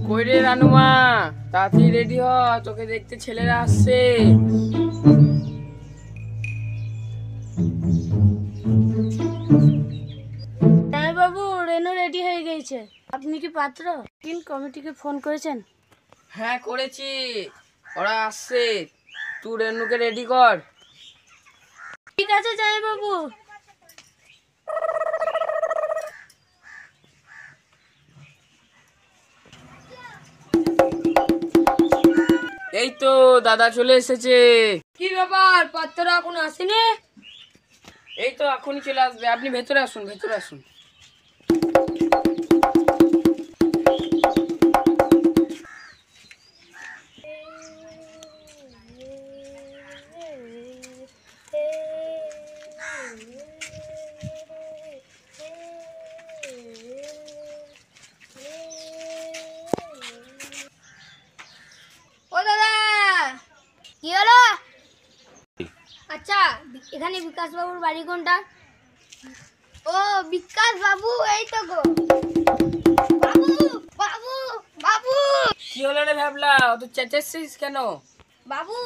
কই রে রানুমা, তাড়াতাড়ি রেডি হ, তোকে দেখতে ছেলেরা আসছে। বাবু, রেনু রেডি হয়ে গেছে। আপনি কি পাত্র? কমিটিকে ফোন করেছেন? হ্যাঁ করেছি, ওরা আসছে, তুই রেনুকে রেডি কর। ঠিক আছে জামাই বাবু। এই তো দাদা চলে এসেছে। কি ব্যাপার, পাত্র এখন আসেনি? এই তো এখনই চলে আসবে, আপনি ভেতরে আসুন, ভেতরে আসুন। ও দাদা, কি হলো? আচ্ছা, এখানে বিকাশ বাবুর বাড়ি কোনটা? ও বিকাশ বাবু, এই তো গো। বাবু বাবু বাবু। কি হলো রে ভাবলা, অত চেঁচাচ্ছিস কেন? বাবু,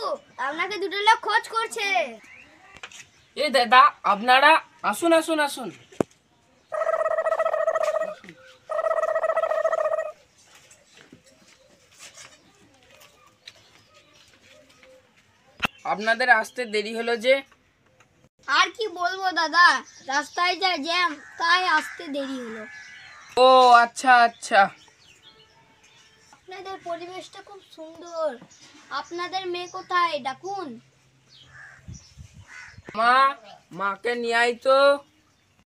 আপনাকে দুটো লোক খোঁজ করছে। এই দাদা, আপনারা আসুন আসুন আসুন। আপনাদের আসতে দেরি হলো যে? আর কি বলবো দাদা, রাস্তায় যা জ্যাম, তাই আসতে দেরি হলো। ও আচ্ছা আচ্ছা। আপনাদের পরিবেশটা খুব সুন্দর। আপনাদের মেয়ে কোথায়, ডাকুন। মা, মাকে নিয়ে আয় তো।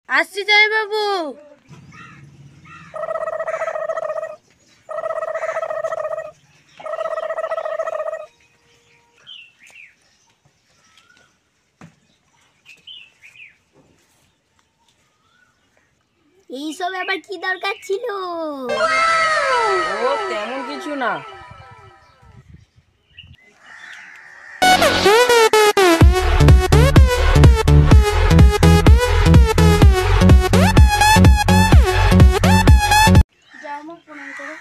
আসছি জামাই বাবু। এইসব আবার কি দরকার ছিল? ও তেমন কিছু না। প্রণাম করো।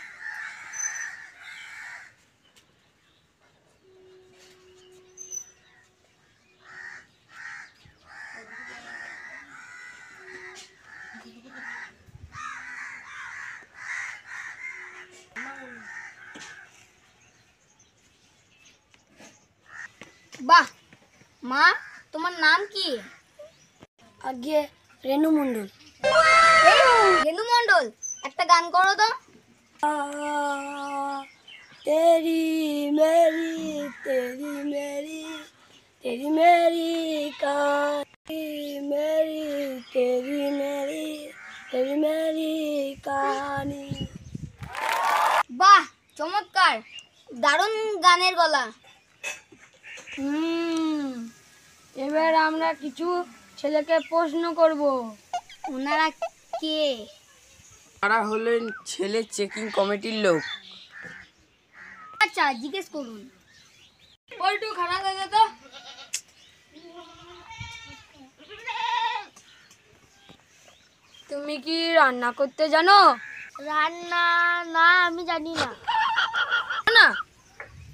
বাহ মা, তোমার নাম কি? আগে রেনু মণ্ডল। রেনু মণ্ডল, একটা গান করো তো। তেরি মেরি তেরি মেরি তেরি মেরি কহানি, মেরি তেরি মেরি কহানি। বাহ, চমৎকার, দারুণ গানের গলা। এবার আমরা কিছু ছেলেকে প্রশ্ন করব। ওনারা কে? তারা হলেন ছেলে চেকিং কমিটির লোক। আচ্ছা, জিজ্ঞেস করুন। পল্টু, খানা দাদা তো। তুমি কি রান্না করতে জানো? রান্না না, আমি জানি না। না,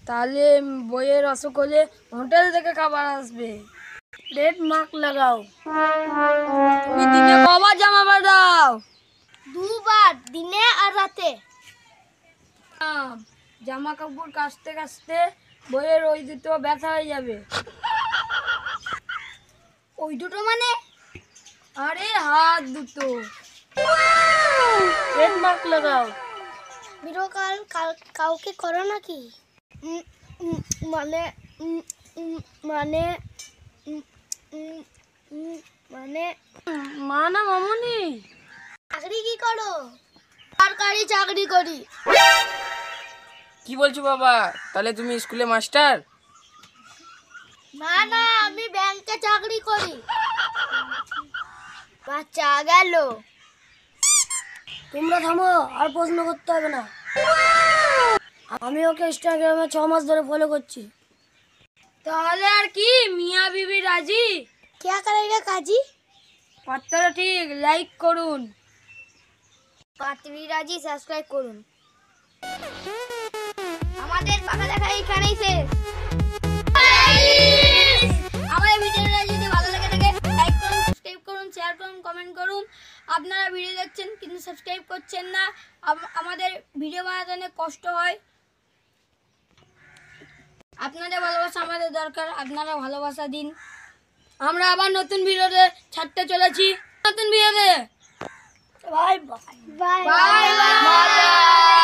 তাহলে বইয়ের অসুখ হলে হোটেল থেকে খাবার আসবে। রেড মার্ক লাগাও। তুমি দিনে কবার জামা পাল্টাও? দুবার, দিনে আর রাতে। জামা কাপড় কাচতে কাচতে বইয়ের ওই দুটো ব্যথা হয়ে যাবে। ওই দুটো মানে? আরে হাত দুটো। রেড মার্ক লাগাও। বিরকাল কাউকে করো নাকি? মানে মানে মানে মা না মামুনি। চাকরি কি করো? সরকারি চাকরি করি। কি বলছো বাবা, তাহলে তুমি স্কুলে মাস্টার? না না, আমি ব্যাংকে চাকরি করি। বাচ্চা গেল। তোমরা থামো, আর প্রশ্ন করতে হবে না। আমি ওকে ইনস্টাগ্রামে 6 মাস ধরে ফলো করছি। তাহলে আর কি মিয়া বিবি রাজি? क्या करेगा काजी? পাত্র ঠিক, লাইক করুন। পাত্রী রাজি, সাবস্ক্রাইব করুন। আমাদের পাকা দেখা এখানেই শেষ। আমাদের ভিডিওটা যদি ভালো লাগে থাকে লাইক করুন, সাবস্ক্রাইব করুন, শেয়ার করুন, কমেন্ট করুন। আপনারা ভিডিও দেখছেন কিন্তু সাবস্ক্রাইব করছেন না, আমাদের ভিডিও বানাতে অনেক কষ্ট হয়। আপনাদের ভালোবাসা আমাদের দরকার, আপনারা ভালোবাসা দিন। আমরা আবার নতুন ভিডিওতে ছাড়তে চলেছি, নতুন ভিডিওতে। Bye bye bye bye.